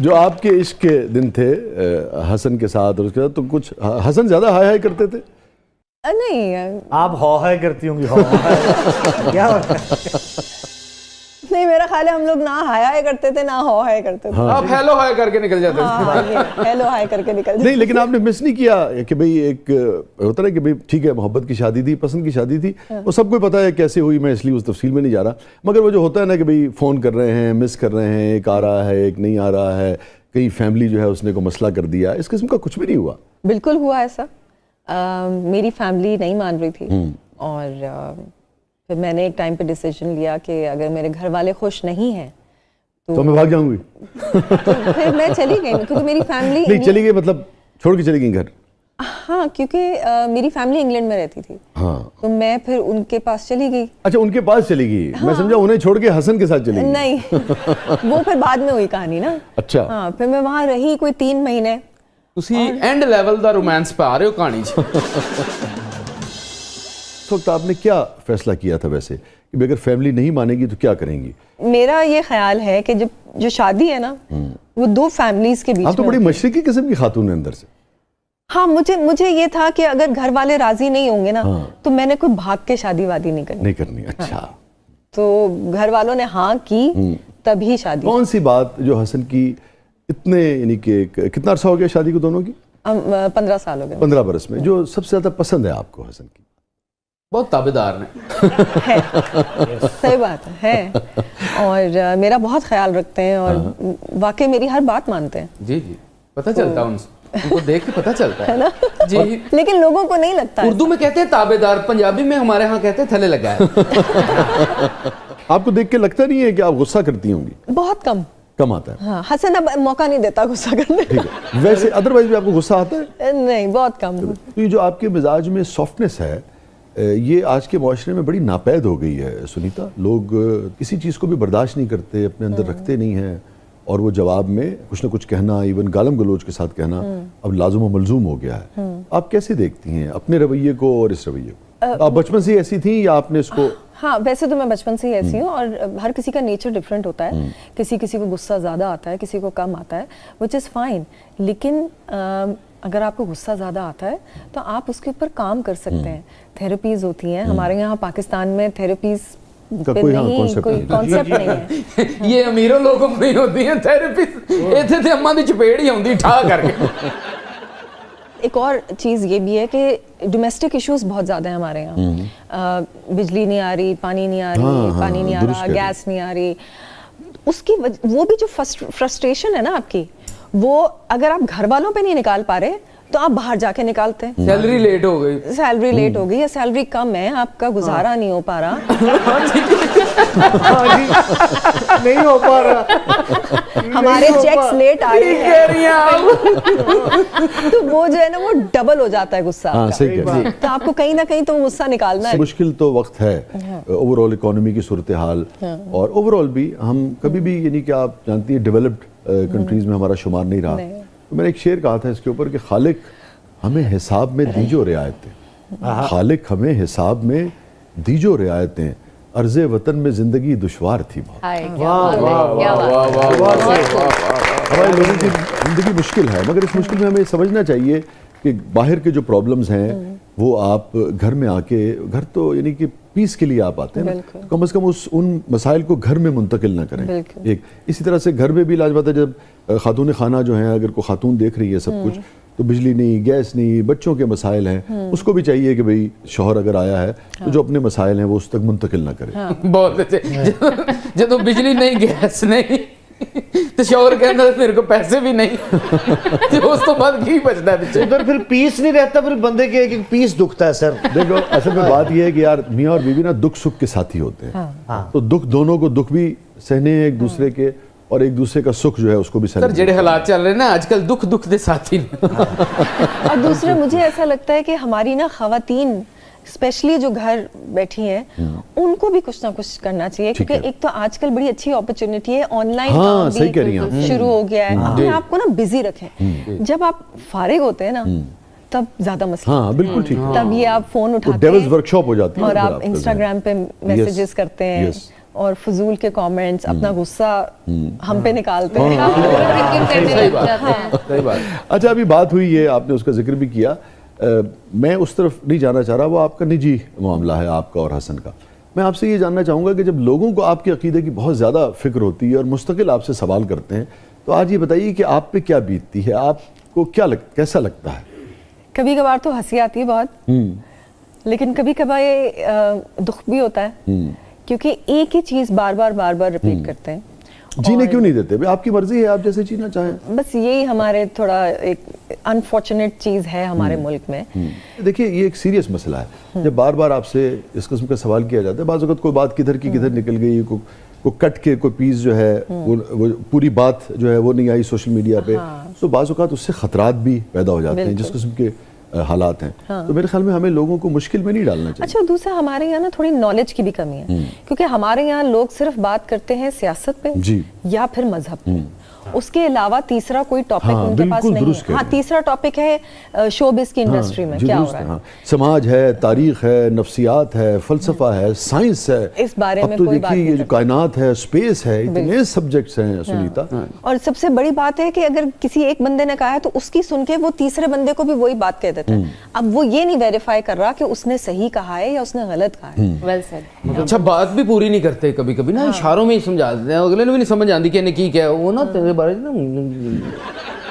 جو آپ کے عشق کے دن تھے حسن کے ساتھ اور اس کے ساتھ، تو کچھ حسن زیادہ ہائے ہائے کرتے تھے؟ نہیں، آپ ہو ہائے کرتی ہوں گی، ہو کیا نہیں، میرا خیال ہے ہم لوگ نہ ہائے ہائے کرتے تھے نہ ہو ہائے کرتے تھے. آپ ہیلو ہائے کر کے نکل جاتے تھے. ہیلو ہائے کر کے نکل جاتے. نہیں، لیکن آپ نے مس نہیں کیا کہ بھئی ایک ہوتا ہے کہ بھئی ٹھیک ہے محبت کی شادی تھی، پسند کی شادی تھی، وہ سب کو پتہ ہے کیسے ہوئی، میں اس لیے اس تفصیل میں نہیں جا رہا، مگر وہ جو ہوتا ہے نا کہ بھئی فون کر رہے ہیں، مس کر رہے ہیں، ایک آ رہا ہے ایک نہیں آ رہا ہے، کئی فیملی جو ہے اس نے کو مسئلہ کر دیا، اس قسم کا کچھ بھی نہیں ہوا؟ بالکل ہوا ایسا. میری فیملی نہیں مان رہی تھی اور پھر میں نے ایک ٹائم پہ ڈیسیجن لیا کہ اگر میرے گھر والے خوش نہیں ہیں تو میں بھاگ جاؤں گی. تو پھر میں چلی گئی کیونکہ میری فیملی نہیں چلی گئی مطلب چھوڑ کے چلی گئی گھر؟ ہاں، کیونکہ میری فیملی انگلینڈ میں رہتی تھی. ہاں، تو میں پھر ان کے پاس چلی گئی. اچھا ان کے پاس چلی گئی، میں سمجھا انہیں چھوڑ کے حسن کے ساتھ چلی گئی. نہیں، وہ پھر بعد میں ہوئی کہانی نا. اچھا ہاں، پھر میں وہاں رہی کوئی 3 مہینے. تسی اینڈ لیول دا رومانس پہ آ رہے ہو کہانی چ. اس وقت آپ نے کیا فیصلہ کیا تھا ویسے کہ اگر فیملی نہیں مانے گی تو کیا کریں گی؟ میرا یہ خیال ہے کہ جو شادی ہے نا وہ 2 فیملیز کے بیچ میں. آپ تو بڑی مشرقی قسم کی خاتون ہیں اندر سے. ہاں، مجھے یہ تھا کہ اگر گھر والے راضی نہیں ہوں گے نا تو میں نے کوئی بھاگ کے شادی وادی نہیں کرنی. اچھا، تو گھر والوں نے ہاں کی تبھی شادی. کون سی بات جو حسن کی اتنے یعنی کہ کتنا عرصہ ہو گیا شادی کو دونوں کی؟ 15 سال ہو گئے. 15 برس میں جو سب سے زیادہ پسند ہے آپ کو حسن کی؟ بہت تابعدار نے. صحیح بات ہے اور میرا بہت خیال رکھتے ہیں اور واقعی میری ہر بات مانتے ہیں. جی پتہ چلتا ان کو دیکھ کے پتہ چلتا ہے نا جی. لیکن لوگوں کو نہیں لگتا. اردو میں کہتے ہیں تابعدار، پنجابی میں ہمارے ہاں کہتے ہیں تھلے لگا ہے. آپ کو دیکھ کے لگتا نہیں ہے کہ آپ غصہ کرتی ہوں گی؟ بہت کم آتا ہے. ہاں، حسن اب موقع نہیں دیتا غصہ کرنے. ٹھیک ہے، ویسے ادروائز بھی آپ کو غصہ آتا ہے؟ نہیں، بہت کم. یہ جو آپ کے مزاج میں سافٹنس ہے یہ آج کے معاشرے میں بڑی ناپید ہو گئی ہے سنیتا. لوگ کسی چیز کو بھی برداشت نہیں کرتے، اپنے اندر رکھتے نہیں ہیں، اور وہ جواب میں کچھ نہ کچھ کہنا، ایون گالم گلوچ کے ساتھ کہنا اب لازم و ملزوم ہو گیا ہے. آپ کیسے دیکھتی ہیں اپنے رویے کو اور اس رویے کو؟ آپ بچپن سے ایسی تھیں یا آپ نے اس کو؟ ہاں، ویسے تو میں بچپن سے ہی ایسی ہوں اور ہر کسی کا نیچر ڈفرینٹ ہوتا ہے. کسی کو غصہ زیادہ آتا ہے، کسی کو کم آتا ہے، وچ از فائن. لیکن اگر آپ کو غصہ زیادہ آتا ہے تو آپ اس کے اوپر کام کر سکتے ہیں. تھیراپیز ہوتی ہیں ہمارے یہاں پاکستان میں، تھیراپیز کوئی کانسیپٹ نہیں ہے. یہ امیروں لوگوں میں نہیں ہوتی ہیں تھیراپیز، ایتھے تے اماں دی چپیڑ ہی ہوندی ٹھا کر کے. ایک اور چیز یہ بھی ہے کہ ڈومیسٹک ایشوز بہت زیادہ ہیں ہمارے یہاں. بجلی نہیں آ رہی، پانی نہیں آ رہا، گیس نہیں آ رہی. اس کی وہ بھی جو فرسٹریشن ہے نا آپ کی، وہ اگر آپ گھر والوں پہ نہیں نکال پا رہے تو آپ باہر جا کے نکالتے ہیں. سیلری لیٹ ہو گئی یا سیلری کم ہے، آپ کا گزارا نہیں ہو پا رہا. نہیں ہو پا رہا، ہمارے چیکس لیٹ آ رہے ہیں تو وہ جو ہے نا وہ ڈبل ہو جاتا ہے غصہ. تو آپ کو کہیں نہ کہیں تو غصہ نکالنا ہے. مشکل تو وقت ہے اوور آل اکانومی کی صورتحال، اور اوور آل بھی ہم کبھی بھی یعنی کہ آپ جانتی ہیں ڈیولپڈ کنٹریز میں ہمارا شمار نہیں رہا. میں نے ایک شعر کہا تھا اس کے اوپر کہ خالق ہمیں حساب میں دیجو رعایتیں، خالق ہمیں حساب میں دیجو رعایتیں، عرض وطن میں زندگی دشوار تھی بہت. ہمارے لوگوں کی زندگی مشکل ہے، مگر اس مشکل میں ہمیں سمجھنا چاہیے کہ باہر کے جو پرابلمز ہیں وہ آپ گھر میں آ کے، گھر تو یعنی کہ پیس کے لیے آپ آتے ہیں نا، کم از کم ان مسائل کو گھر میں منتقل نہ کریں. ایک اسی طرح سے گھر میں بھی لاجواب ہے، جب خاتون خانہ جو ہیں اگر کوئی خاتون دیکھ رہی ہے سب کچھ، تو بجلی نہیں، گیس نہیں، بچوں کے مسائل ہیں، اس کو بھی چاہیے کہ بھئی شوہر اگر آیا ہے تو جو اپنے مسائل ہیں وہ اس تک منتقل نہ کرے. بہت اچھے. جب بجلی نہیں، گیس نہیں تو شوہر کہنا میرے کو پیسے بھی نہیں، اس تو بعد کی بچتا ہے پیچھے. ادھر پھر پیس نہیں رہتا، پھر بندے کے ایک پیس دکھتا ہے. سر دیکھو اصل میں بات یہ ہے کہ یار میاں اور بیوی نا دکھ سکھ کے ساتھی ہوتے ہیں، تو دکھ دونوں کو دکھ بھی سہنے ہیں ایک دوسرے کے، اور ایک دوسرے کا سکھ جو ہے اس کو بھی سہنے. سر جڑے حالات چل رہے ہیں نا آج کل، دکھ دے ساتھی. اور دوسرے مجھے ایسا لگتا ہے کہ ہماری نا خواتین اسپیشلی جو گھر بیٹھی ہیں ان کو بھی کچھ نہ کچھ کرنا چاہیے، کیونکہ ایک تو آج کل بڑی اچھی اپرچونٹی ہے، آن لائن کام شروع ہو گیا ہے. اپنے آپ کو نا بزی رکھیں. جب آپ فارغ ہوتے ہیں نا تب زیادہ مسئلہ. ہاں بالکل ٹھیک. تب یہ آپ فون اٹھاتے ہیں، ڈیولز ورک شاپ ہو جاتی ہے، اور آپ انسٹاگرام پہ میسیجز کرتے ہیں، और फजूल के कमेंट्स, अपना गुस्सा हम पे निकालते हैं। सही बात। अच्छा, अभी बात हुई है, आपने उसका जिक्र भी किया, मैं उस तरफ नहीं जाना चाह रहा, वो आपका निजी मामला है आपका और हसन का। मैं आपसे ये जानना चाहूँगा कि जब लोगों को आपके अकीदे की बहुत ज़्यादा फिक्र होती है और मुस्तकिल आपसे सवाल करते हैं, तो आज ये बताइए कि आप पे क्या बीतती है, आपको कैसा लगता है? कभी कभार तो हंसी आती है बहुत, लेकिन कभी कभार ये दुख भी होता है, क्योंकि एक ही चीज़ बार बार रिपीट करते हैं। जीने क्यों नहीं देते? आपकी मर्जी है, आप जैसे जीना चाहें। बस यही हमारे थोड़ा एक अनफॉर्चुनेट चीज़ है हमारे मुल्क में। देखिए, ये एक सीरियस मसला है। जब बार बार आपसे इस किस्म का सवाल किया जाता है, बाज़ वक़्त कोई बात किधर की किधर निकल गई, को कट के कोई पीस जो है वो पूरी बात जो है वो नहीं आई सोशल मीडिया पे, तो बाज़ वक़्त उससे ख़तरात भी पैदा हो जाते हैं जिस किस्म के हालात हैं। तो मेरे ख्याल में हमें लोगों को मुश्किल में नहीं डालना चाहिए। अच्छा, दूसरा हमारे यहाँ ना थोड़ी नॉलेज की भी कमी है, क्योंकि हमारे यहाँ लोग सिर्फ बात करते हैं सियासत पे जी, या फिर मजहब पे, उसके अलावा तीसरा कोई टॉपिक उनके पास नहीं है। हाँ, तीसरा टॉपिक है शोबिज़ की इंडस्ट्री में क्या हो रहा है। समाज है, तारीख है, नफ्सियात है, फलसफा है, साइंस है, इस बारे में तो कोई बात देखिए नहीं ये जो कायनात है, स्पेस है, इतने सब्जेक्ट्स हैं सुनीता। और सबसे बड़ी बात है कि अगर किसी एक बंदे ने कहा है तो उसकी सुन के वो तीसरे बंदे को भी वही बात कह देता है। अब वो ये नहीं वेरीफाई कर रहा कि उसने सही कहा है या उसने गलत कहा है। Well said. अच्छा, बात भी पूरी नहीं करते कभी कभी ना, इशारों में ही समझा देते हैं, अगले ने भी नहीं समझ आती कि की क्या है वो ना तेरे बारे में।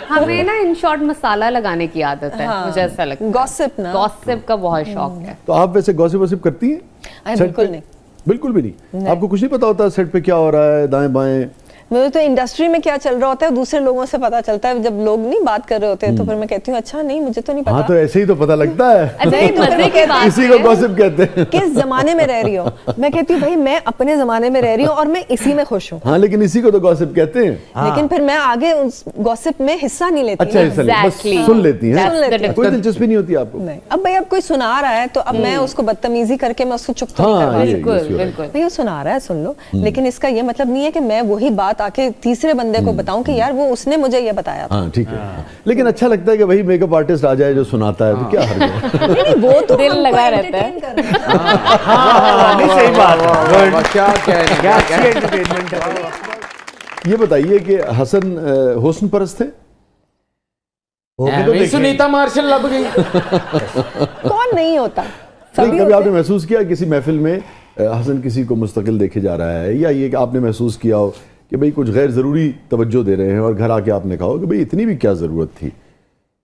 हमें ना इन शॉर्ट मसाला लगाने की आदत है, मुझे ऐसा लगता है। गॉसिप ना, गॉसिप का बहुत शौक है। तो आप वैसे गॉसिप वॉसिप करती हैं? बिल्कुल नहीं, बिल्कुल भी नहीं। आपको कुछ नहीं पता होता सेट पे क्या हो रहा है, दाएं बाएं? मुझे तो इंडस्ट्री में क्या चल रहा होता है दूसरे लोगों से पता चलता है। जब लोग नहीं बात कर रहे होते हैं तो फिर मैं कहती हूँ अच्छा नहीं, मुझे तो नहीं पता। हाँ, तो ऐसे ही तो पता लगता है। नहीं, मजे की बात इसी को गॉसिप कहते हैं। किस जमाने में रह रही हो? मैं कहती हूँ भाई मैं अपने जमाने में रह रही हूँ और मैं इसी में खुश हूँ। हाँ, लेकिन इसी को तो गॉसिप कहते हैं। लेकिन फिर मैं आगे उस गॉसिप में हिस्सा नहीं लेती। अच्छा, हिस्सा नहीं, बस सुन लेती हैं। सुन लेती हैं। कोई दिलचस्पी नहीं होती आपको? नहीं। अब भाई अब कोई सुना रहा है तो अब मैं उसको बदतमीजी करके मैं उसको चुप तो नहीं हाँ, करवा ये- बिल्कुल ये- बिल्कुल। भाई वो सुना रहा है सुन लो, लेकिन इसका ये मतलब नहीं है कि मैं वही बात आके तीसरे बंदे को बताऊं कि यार वो उसने मुझे ये बताया था। हाँ, ठीक है। लेकिन अच्छा लगता है कि भाई मेकअप आर्टिस्ट आ जाए जो सुनाता है, तो क्या हर्ज है? नहीं, वो तो दिल हमको लगा रहता है। entertain कर रहा है। नहीं, सही बात है। क्या कहने क्या अच्छी एंटरटेनमेंट है। ये बताइए कि हसन हुस्न परस्त थे? तो सुनीता मार्शल लब गई। कौन नहीं होता, नहीं, सभी कभी होते आपने महसूस किया किसी महफिल में हसन किसी को मुस्तकिल देखे जा रहा है, या ये कि आपने महसूस किया हो कि भाई कुछ गैर ज़रूरी तवज्जो दे रहे हैं और घर आके आपने कहा हो कि भाई इतनी भी क्या ज़रूरत थी?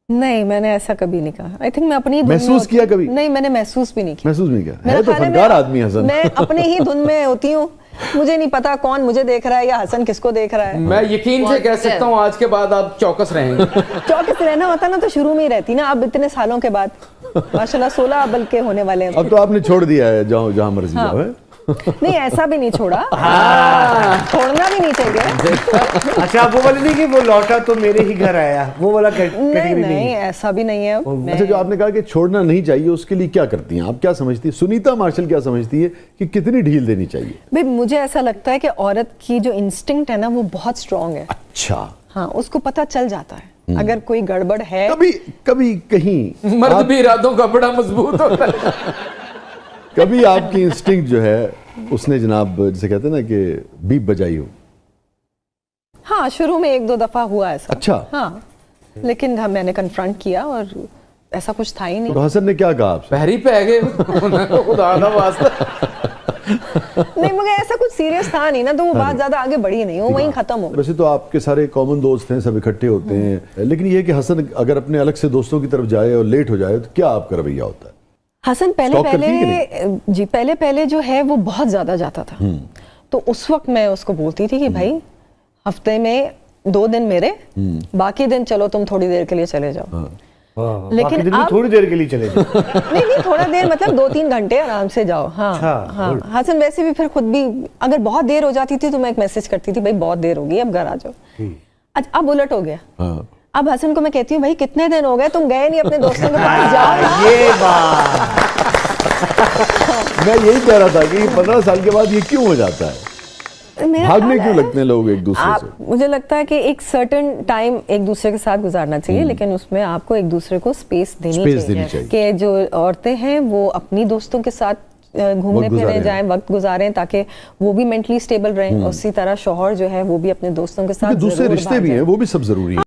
नहीं, मैंने ऐसा कभी नहीं कहा। आई थिंक मैं अपनी धुन में महसूस होती किया हूँ। कभी? नहीं, मैंने महसूस भी नहीं किया। महसूस नहीं किया? मेरा है तो ख्याल है फनकार मैं- आदमी हसन। मैं अपने ही धुन में होती हूँ, मुझे नहीं पता कौन मुझे देख रहा है या हसन किसको देख रहा है। मैं यकीन से कह सकता हूँ आज के बाद आप चौकस रहेंगे। चौकस रहना होता ना तो शुरू में ही रहती ना, अब इतने सालों के बाद माशाल्लाह 16 बल्कि होने वाले हैं। अब तो आपने छोड़ दिया है, जाओ जहाँ मर्जी जाओ, है? नहीं, ऐसा भी नहीं छोड़ा, छोड़ना भी नहीं चाहिए। अच्छा, वो वाली नहीं कि वो लौटा तो मेरे ही घर आया, वो वाला नहीं कैटेगरी नहीं, नहीं। ऐसा भी नहीं है। अच्छा, जो आपने कहा कि छोड़ना नहीं चाहिए, उसके लिए क्या करती हैं आप? क्या समझती है सुनीता मार्शल, क्या समझती है कि कितनी ढील देनी चाहिए? भाई मुझे ऐसा लगता है कि औरत की जो इंस्टिंक्ट है ना वो बहुत स्ट्रांग है। अच्छा, हाँ, उसको पता चल जाता है अगर कोई गड़बड़ है। कभी कभी कहीं मर्द भी इरादों का बड़ा मजबूत होता है। कभी आपकी इंस्टिंक्ट जो है उसने जनाब जिसे कहते हैं ना कि बीप बजाई हो? हाँ, शुरू में 1-2 दफा हुआ ऐसा। अच्छा। हाँ, लेकिन हाँ, मैंने कन्फ्रंट किया और ऐसा कुछ था ही तो नहीं। हसन ने क्या कहा आपसे? पहरी पे गए खुदा का वास्ता। नहीं, मगर ऐसा कुछ सीरियस था नहीं ना, तो वो बात ज्यादा आगे बढ़ी नहीं, वो वहीं खत्म हो गई। वैसे तो आपके सारे कॉमन दोस्त हैं, सब इकट्ठे होते हैं, लेकिन ये है कि हसन अगर अपने अलग से दोस्तों की तरफ जाए और लेट हो जाए तो क्या आपका रवैया होता है? हसन Stalk करती है कि जी पहले जो है वो बहुत ज्यादा जाता था। तो उस वक्त मैं उसको बोलती थी कि भाई हफ्ते में 2 दिन मेरे, बाकी दिन चलो तुम थोड़ी देर के लिए चले जाओ। लेकिन दिन में थोड़ी देर के लिए चले जाओ। नहीं, थोड़ा देर मतलब 2-3 घंटे आराम से जाओ। हाँ अच्छा, हाँ। हसन वैसे भी फिर खुद भी अगर बहुत देर हो जाती थी तो मैं एक मैसेज करती थी, भाई बहुत देर हो गई, अब घर आ जाओ। अच्छा, अब उलट हो गया। हाँ। अब हसन को मैं कहती हूँ भाई कितने दिन हो गए तुम गए नहीं अपने दोस्तों के पास, जाओ ना। ये बात मैं यही कह रहा था कि 15 साल के बाद ये क्यों हो जाता है? मेरा भागने ख्याल क्यों है, लगते हैं लोग एक दूसरे से? मुझे लगता है कि एक सर्टेन टाइम एक दूसरे के साथ गुजारना चाहिए, लेकिन उसमें आपको एक दूसरे को स्पेस देनी चाहिए चाहिए। कि जो औरतें हैं वो अपनी दोस्तों के साथ گھومنے پھرنے جائیں, وقت گزاریں تاکہ وہ بھی مینٹلی اسٹیبل رہیں. اسی طرح شوہر جو ہے وہ بھی اپنے دوستوں کے ساتھ دوسرے رشتے بھی ہیں وہ بھی سب ضروری ہیں.